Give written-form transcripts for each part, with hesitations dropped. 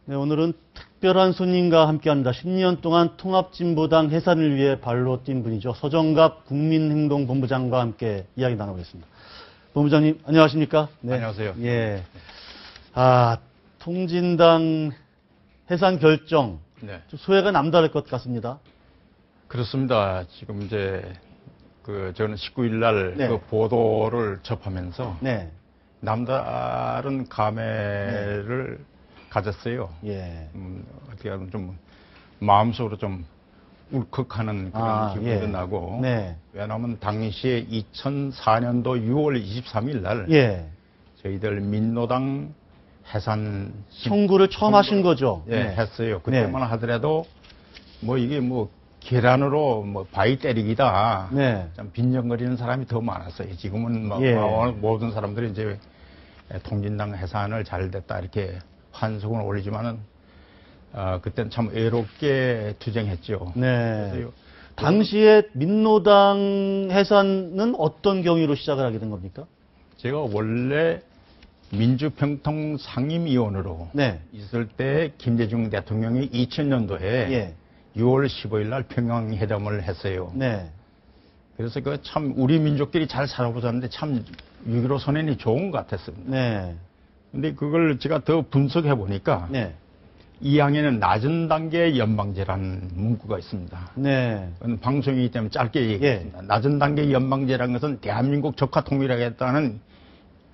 네, 오늘은 특별한 손님과 함께합니다. 10년 동안 통합진보당 해산을 위해 발로 뛴 분이죠. 서정갑 국민행동본부장과 함께 이야기 나눠보겠습니다. 본부장님, 안녕하십니까? 네. 안녕하세요. 예. 통진당 해산 결정. 네. 좀 소회가 남다를 것 같습니다. 그렇습니다. 지금 저는 19일 날 네. 그 보도를 접하면서 네. 남다른 감회를 가졌어요. 예. 어떻게 하면 좀 마음속으로 좀 울컥하는 그런 기분이 나고. 네. 왜냐하면 당시에 2004년도 6월 23일 날 예. 저희들 민노당 해산 청구를 처음 하신 거죠? 예, 네. 했어요. 그때만 하더라도 이게 계란으로 바위 때리기다. 네. 좀 빈정거리는 사람이 더 많았어요. 지금은 예. 모든 사람들이 이제 통진당 해산을 잘 됐다 이렇게 환송을 올리지만은 그때는 참 외롭게 투쟁했죠. 네. 그래서 당시에 민노당 해산은 어떤 경위로 시작을 하게 된 겁니까? 제가 원래 민주평통 상임위원으로 네. 있을 때 김대중 대통령이 2000년도에 예. 6월 15일 날 평양회담을 했어요. 네. 그래서 참 우리 민족끼리 잘 살아보자는데 참 6.15 선언이 좋은 것 같았습니다. 네. 근데 그걸 제가 더 분석해 보니까 네. 이 항에는 낮은 단계 연방제라는 문구가 있습니다. 네. 그건 방송이기 때문에 짧게 얘기했습니다. 낮은 단계 연방제라는 것은 대한민국 적화 통일하겠다는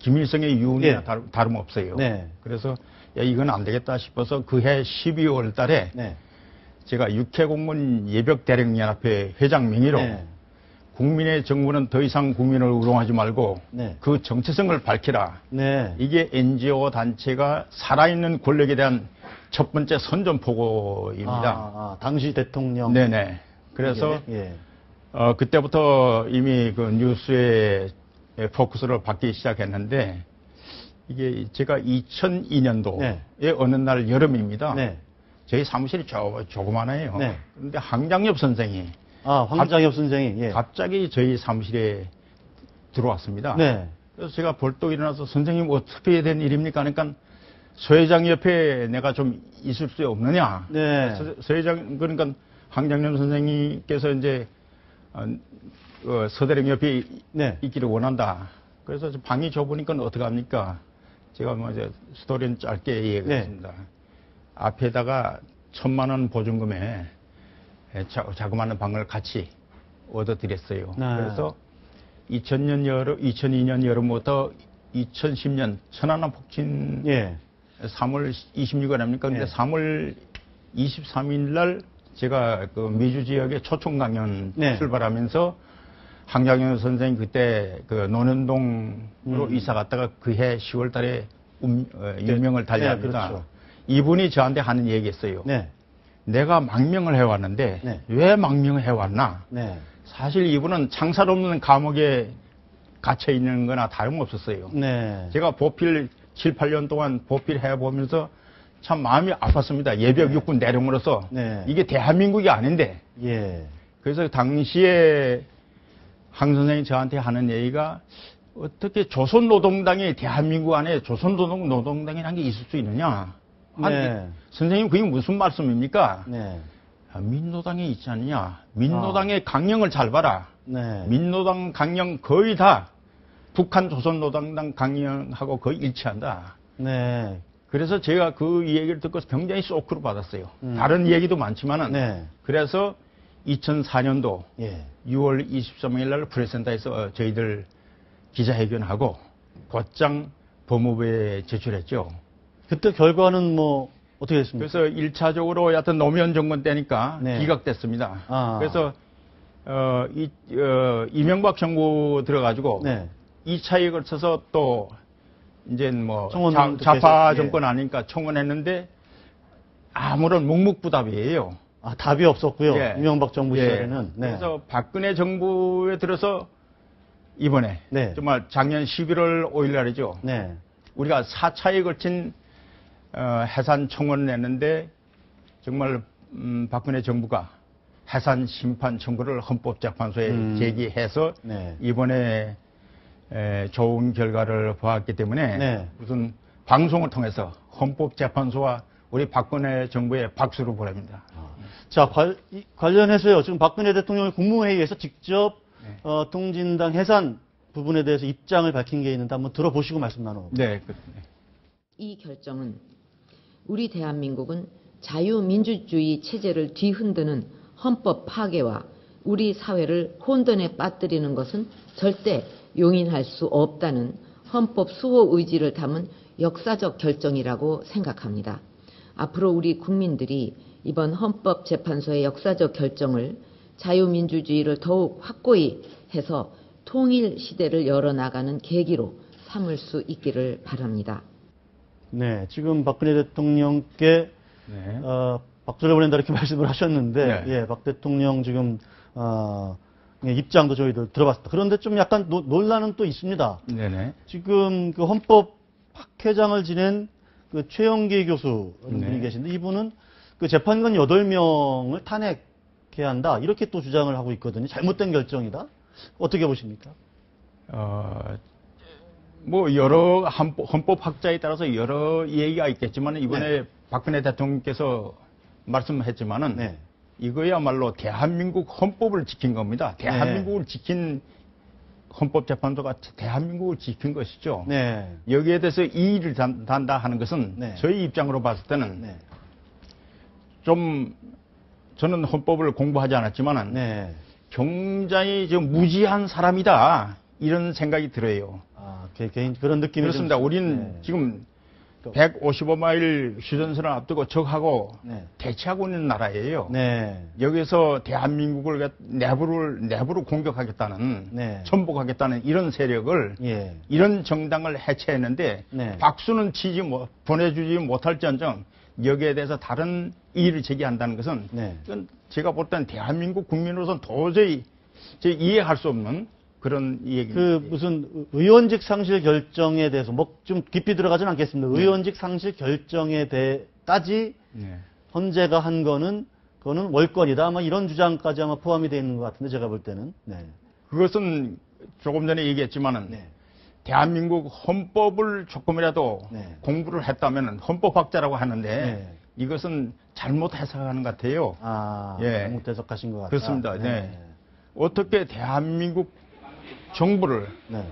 김일성의 유언이나 다름없어요. 네. 그래서 이건 안 되겠다 싶어서 그해 12월 달에 네. 제가 육해공무원 예벽대령연합회 회장 명의로 네. 국민의 정부는 더 이상 국민을 우롱하지 말고 네. 그 정체성을 밝히라. 네. 이게 NGO 단체가 살아있는 권력에 대한 첫 번째 선전포고입니다. 당시 대통령. 네네. 그래서 예. 그때부터 이미 그 뉴스의 포커스를 받기 시작했는데 이게 제가 2002년도에 어느 날 여름입니다. 네. 저희 사무실이 조그마해요. 네. 그런데 황장엽 선생이 황장엽 선생이 갑자기 저희 사무실에 들어왔습니다. 네. 그래서 제가 벌떡 일어나서 선생님 어떻게 된 일입니까? 그러니까 서 회장 옆에 내가 좀 있을 수 없느냐. 네. 서 회장 그러니까 황장엽 선생님께서 이제 서대령 옆에 있기를 원한다. 그래서 방이 좁으니까 어떡합니까? 제가 이제 스토리는 짧게 얘기했습니다. 앞에다가 1,000만 원 보증금에 자그마한 방을 같이 얻어드렸어요. 그래서 2002년 여름부터 2010년 천안함 폭진 3월 26일 아닙니까? 근데 3월 23일 날 제가 그 미주 지역에 초청 강연 출발하면서 황장엽 선생님 그때 그 논현동으로 이사 갔다가 그해 10월 달에 유명을 달리합니다. 그렇죠. 이분이 저한테 하는 얘기였어요. 내가 망명을 해왔는데 왜 망명을 해왔나? 사실 이분은 창살 없는 감옥에 갇혀 있는 거나 다름없었어요. 제가 보필 7, 8년 동안 보필해보면서 참 마음이 아팠습니다. 예벽 육군 대령으로서 이게 대한민국이 아닌데. 그래서 당시에 황 선생이 저한테 하는 얘기가 어떻게 조선노동당이 대한민국 안에 조선노동당이라는 게 있을 수 있느냐. 선생님 그게 무슨 말씀입니까? 민노당에 있지 않느냐. 민노당의 강령을 잘 봐라. 민노당 강령 거의 다 북한 조선노동당 강령하고 거의 일치한다. 그래서 제가 그 얘기를 듣고 굉장히 쇼크를 받았어요. 다른 얘기도 많지만은. 그래서 2004년도 6월 23일 날 프레스센터에서 저희들 기자회견하고 곧장 법무부에 제출했죠. 그때 결과는 어떻게 됐습니까? 그래서 1차적으로 여하튼 노무현 정권 때니까 기각됐습니다. 그래서 이명박 정부 들어가지고 2차에 걸쳐서 또 이제 좌파 정권 아니니까 청원했는데 아무런 묵묵부답이에요. 답이 없었고요. 이명박 정부 시절에는. 그래서 박근혜 정부에 들어서 이번에 정말 작년 11월 5일 날이죠. 우리가 4차에 걸친 해산 청원을 냈는데 정말 박근혜 정부가 해산 심판 청구를 헌법재판소에 제기해서 이번에 좋은 결과를 보았기 때문에 무슨 방송을 통해서 헌법재판소와 우리 박근혜 정부에 박수를 보냅니다. 자, 관련해서요. 지금 박근혜 대통령이 국무회의에서 직접 네. 통진당 해산 부분에 대해서 입장을 밝힌 게 있는데 한번 들어보시고 말씀 나눠보겠습니다. 네. 이 결정은 우리 대한민국은 자유민주주의 체제를 뒤흔드는 헌법 파괴와 우리 사회를 혼돈에 빠뜨리는 것은 절대 용인할 수 없다는 헌법 수호 의지를 담은 역사적 결정이라고 생각합니다. 앞으로 우리 국민들이 이번 헌법재판소의 역사적 결정을 자유민주주의를 더욱 확고히 해서 통일 시대를 열어나가는 계기로 삼을 수 있기를 바랍니다. 네, 지금 박근혜 대통령께 네. 박수를 보낸다 이렇게 말씀을 하셨는데, 네. 예, 박 대통령 지금 입장도 저희들 들어봤습니다. 그런데 좀 약간 논란은 또 있습니다. 네네. 지금 그 헌법 학회장을 지낸 그 최영기 교수 분이 네. 계신데 이분은 그 재판관 8명을 탄핵해야 한다 이렇게 또 주장을 하고 있거든요. 잘못된 결정이다. 어떻게 보십니까? 뭐 여러 헌법학자에 따라서 여러 얘기가 있겠지만 이번에 네. 박근혜 대통령께서 말씀했지만은 네. 이거야말로 대한민국 헌법을 지킨 겁니다. 대한민국을 지킨 헌법재판소가 대한민국을 지킨 것이죠. 네. 여기에 대해서 이의를 단다 하는 것은 네. 저희 입장으로 봤을 때는 네. 좀 저는 헌법을 공부하지 않았지만은 네. 굉장히 좀 무지한 사람이다 이런 생각이 들어요. 아, 개인 그런 느낌이 그렇습니다. 좀, 우리는 네. 지금 155마일 휴전선을 앞두고 적하고 네. 대치하고 있는 나라예요. 네. 여기서 대한민국을 내부로 공격하겠다는, 네. 전복하겠다는 이런 세력을, 예. 이런 정당을 해체했는데, 네. 박수는 보내주지 못할지언정 여기에 대해서 다른 이의를 제기한다는 것은, 네. 이건 제가 볼 때는 대한민국 국민으로서는 도저히 이해할 수 없는 그런 얘기입니다. 그 무슨 의원직 상실 결정에 대해서 뭐 좀 깊이 들어가진 않겠습니다. 네. 의원직 상실 결정에 대해까지 네. 헌재가 한 거는 그거는 월권이다. 아마 이런 주장까지 아마 포함이 되어 있는 것 같은데 제가 볼 때는. 네. 그것은 조금 전에 얘기했지만은 네. 대한민국 헌법을 조금이라도 네. 공부를 했다면 헌법학자라고 하는데 네. 이것은 잘못 해석하는 것 같아요. 아, 예. 잘못 해석하신 것 같다. 그렇습니다. 네. 어떻게 대한민국 정부를 네.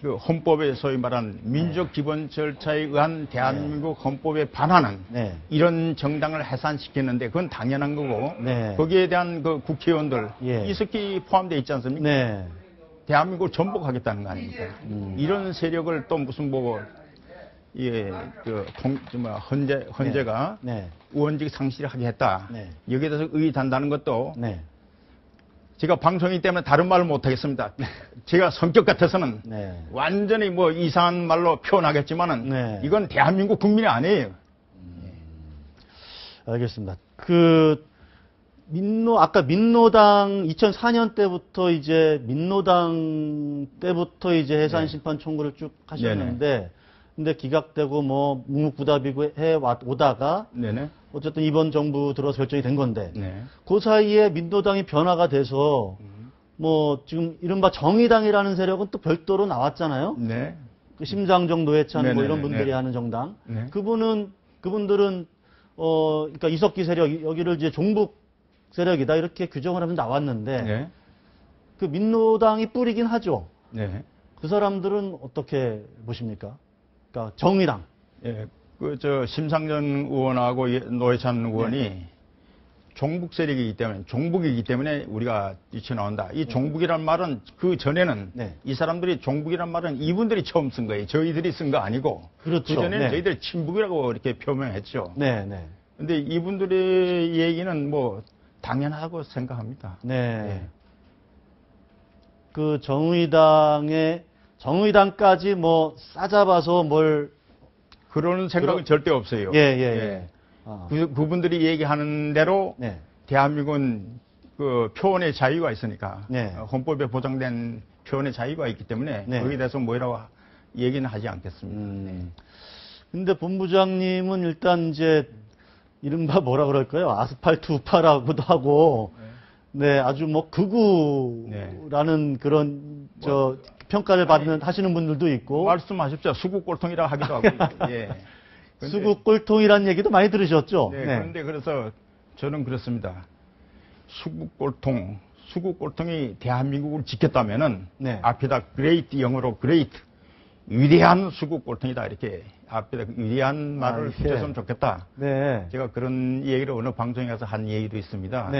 그 헌법에 소위 말하는 민족 기본 절차에 의한 대한민국 헌법에 반하는 네. 이런 정당을 해산시키는데 그건 당연한 거고 네. 거기에 대한 그 국회의원들 예. 이석기 포함되어 있지 않습니까? 네. 대한민국을 전복하겠다는 거 아닙니까? 이런 세력을 또 무슨 헌재가 네. 의원직 상실하게 했다. 네. 여기에 대해서 의의단다는 것도 네. 제가 방송이기 때문에 다른 말을 못 하겠습니다. 제가 성격 같아서는 네. 완전히 뭐 이상한 말로 표현하겠지만은 네. 이건 대한민국 국민이 아니에요. 알겠습니다. 아까 민노당 2004년 때부터 이제 민노당 때부터 이제 해산 네. 심판 청구를 쭉 하셨는데 근데 기각되고 뭐 묵묵부답이고 해 오다가 네네. 어쨌든 이번 정부 들어서 결정이 된 건데 네. 그 사이에 민노당이 변화가 돼서 뭐 지금 이른바 정의당이라는 세력은 또 별도로 나왔잖아요. 네. 그 심상정 노회찬 뭐 네네네. 이런 분들이 네. 하는 정당. 네. 그분들은 그러니까 이석기 세력 여기를 이제 종북 세력이다 이렇게 규정을 하면서 나왔는데 네. 그 민노당이 뿌리긴 하죠. 네. 그 사람들은 어떻게 보십니까? 그러니까 정의당. 예. 심상정 의원하고 노회찬 의원이 종북 세력이기 때문에, 종북이기 때문에 우리가 뛰쳐나온다. 이 종북이란 말은 그 전에는 이 사람들이 종북이란 말은 이분들이 처음 쓴 거예요. 저희들이 쓴 거 아니고. 그렇죠. 그 전에는 네. 저희들이 친북이라고 이렇게 표명했죠. 네, 네. 근데 이분들의 얘기는 뭐 당연하다고 생각합니다. 네. 그 정의당까지 뭐 싸잡아서 뭘 그런 생각은 절대 없어요. 예. 그분들이 얘기하는 대로 네. 대한민국은 그 표현의 자유가 있으니까 네. 헌법에 보장된 표현의 자유가 있기 때문에 네. 거기에 대해서 뭐라고 얘기는 하지 않겠습니다. 근데 본부장님은 일단 이제 이른바 뭐라 그럴까요? 아스팔트 우파라고도 하고 네, 아주 뭐 극우라는 그런 평가를 하시는 분들도 있고 말씀하십시오. 수국골통이라 하기도 하고. 예. 수국 꼴통이라는 얘기도 많이 들으셨죠? 네, 그런데 그래서 저는 그렇습니다. 수국 꼴통이 대한민국을 지켰다면은 앞에다 그레이트, 영어로 그레이트, 위대한 수국 꼴통이다, 이렇게 앞에다 위대한 말을 붙였으면 좋겠다. 제가 그런 얘기를 어느 방송에 가서 한 얘기도 있습니다.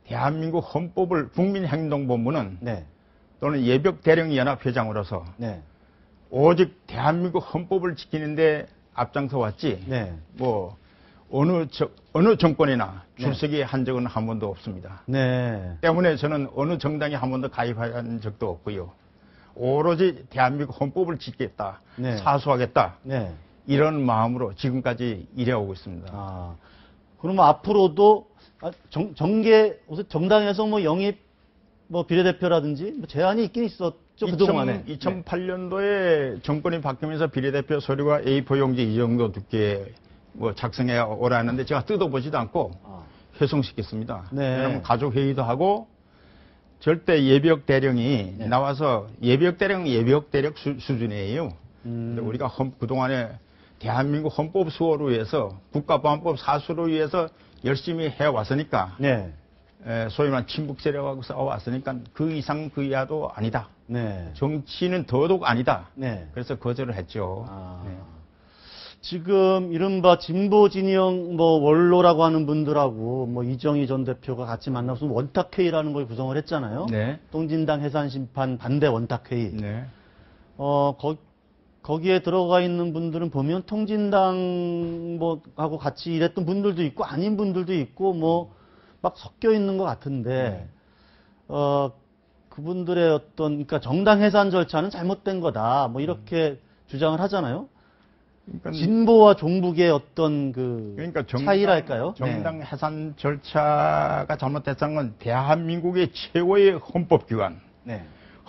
대한민국 헌법을 국민행동본부는 또는 예벽대령연합회장으로서 오직 대한민국 헌법을 지키는데 앞장서 왔지 뭐 어느 정권이나 출석에 한 적은 한 번도 없습니다. 때문에 저는 어느 정당에 한 번도 가입한 적도 없고요. 오로지 대한민국 헌법을 지키겠다, 사수하겠다, 이런 마음으로 지금까지 일해오고 있습니다. 그러면 앞으로도 정당에서 뭐 영입 비례대표라든지 뭐 제한이 있긴 있었죠, 그동안에. 2008년도에 정권이 바뀌면서 비례대표 서류가 A4 용지 이 정도 두께 작성해 오라 했는데 제가 뜯어보지도 않고 회송시켰습니다. 왜냐하면 가족회의도 하고 절대 예비역 대령이 나와서 예비역 수준이에요. 근데 우리가 그동안에 대한민국 헌법 수호를 위해서 국가보안법 사수를 위해서 열심히 해왔으니까 소위 말하는 친북 세력하고 싸워왔으니까 그 이상 그 이하도 아니다. 정치는 더더욱 아니다. 그래서 거절을 했죠. 지금 이른바 진보 진영 원로라고 하는 분들하고 이정희 전 대표가 같이 만나서 원탁회의라는 걸 구성을 했잖아요. 통진당 해산 심판 반대 원탁회의. 거기에 들어가 있는 분들은 보면 통진당 하고 같이 일했던 분들도 있고 아닌 분들도 있고 막 섞여 있는 것 같은데 그분들의 그러니까 정당 해산 절차는 잘못된 거다. 이렇게 주장을 하잖아요. 그러니까 진보와 종북의 어떤 그러니까 차이랄까요? 정당 해산 절차가 잘못됐다는 건 대한민국의 최고의 헌법기관,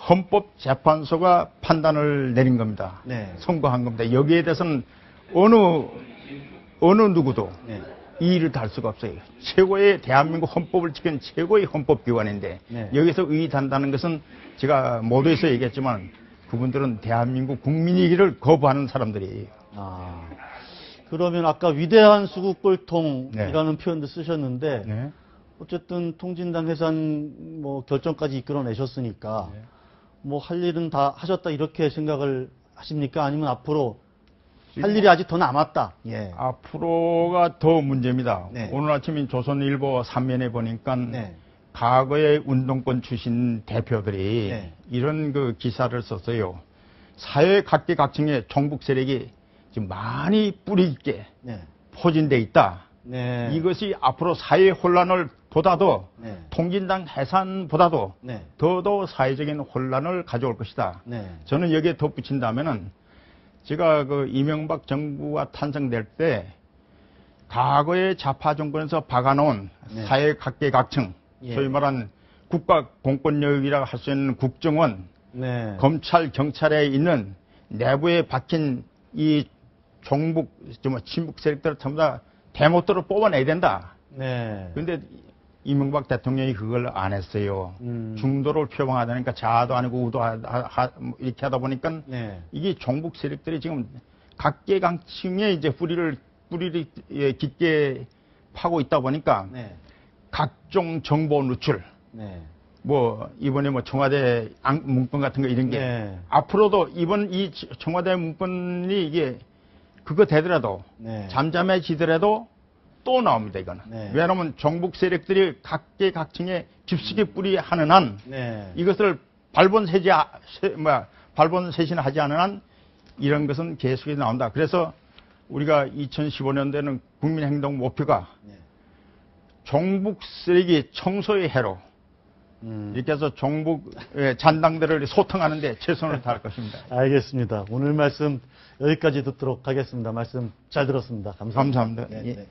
헌법재판소가 판단을 내린 겁니다. 선고한 겁니다. 여기에 대해서는 어느 누구도 이의를 달 수가 없어요. 최고의 대한민국 헌법을 지키는 최고의 헌법기관인데 여기서 의의단다는 것은 제가 모두에서 얘기했지만 그분들은 대한민국 국민이기를 거부하는 사람들이에요. 그러면 아까 위대한 수국꼴통이라는 표현도 쓰셨는데 어쨌든 통진당 해산 결정까지 이끌어내셨으니까 할 일은 다 하셨다 이렇게 생각을 하십니까? 아니면 앞으로 할 일이 아직 더 남았다? 앞으로가 더 문제입니다. 오늘 아침에 조선일보 3면에 보니까 과거의 운동권 출신 대표들이 이런 기사를 썼어요. 사회 각계각층의 종북 세력이 지금 많이 뿌리 있게 포진돼 있다. 이것이 앞으로 사회 혼란을 보다도 통진당 해산보다도 더더 사회적인 혼란을 가져올 것이다. 저는 여기에 덧붙인다면은 제가 이명박 정부가 탄생될 때 과거의 좌파 정권에서 박아놓은 사회 각계각층, 소위 말하는 국가 공권력이라고 할 수 있는 국정원, 검찰, 경찰에 있는 내부에 박힌 이 종북, 친북 세력들을 전부 다 대못대로 뽑아내야 된다. 그런데 이명박 대통령이 그걸 안 했어요. 중도를 표방하다니까 자아도 아니고 우도 이렇게 하다 보니까 이게 종북 세력들이 지금 각계각층에 이제 뿌리를 깊게 파고 있다 보니까 각종 정보 누출, 이번에 청와대 문건 같은 거 이런 게 앞으로도 이번 이 청와대 문건이 이게 그거 되더라도 잠잠해지더라도 또 나옵니다, 이거는. 왜냐하면 종북 세력들이 각계각층에 깊숙이 뿌리하는 한 이것을 발본세신하지 않은 한 이런 것은 계속해서 나온다. 그래서 우리가 2015년도에는 국민행동 목표가 종북 쓰레기 청소의 해로 이렇게 해서 종북 잔당들을 소통하는 데 최선을 다할 것입니다. 알겠습니다. 오늘 말씀 여기까지 듣도록 하겠습니다. 말씀 잘 들었습니다. 감사합니다. 감사합니다. 예.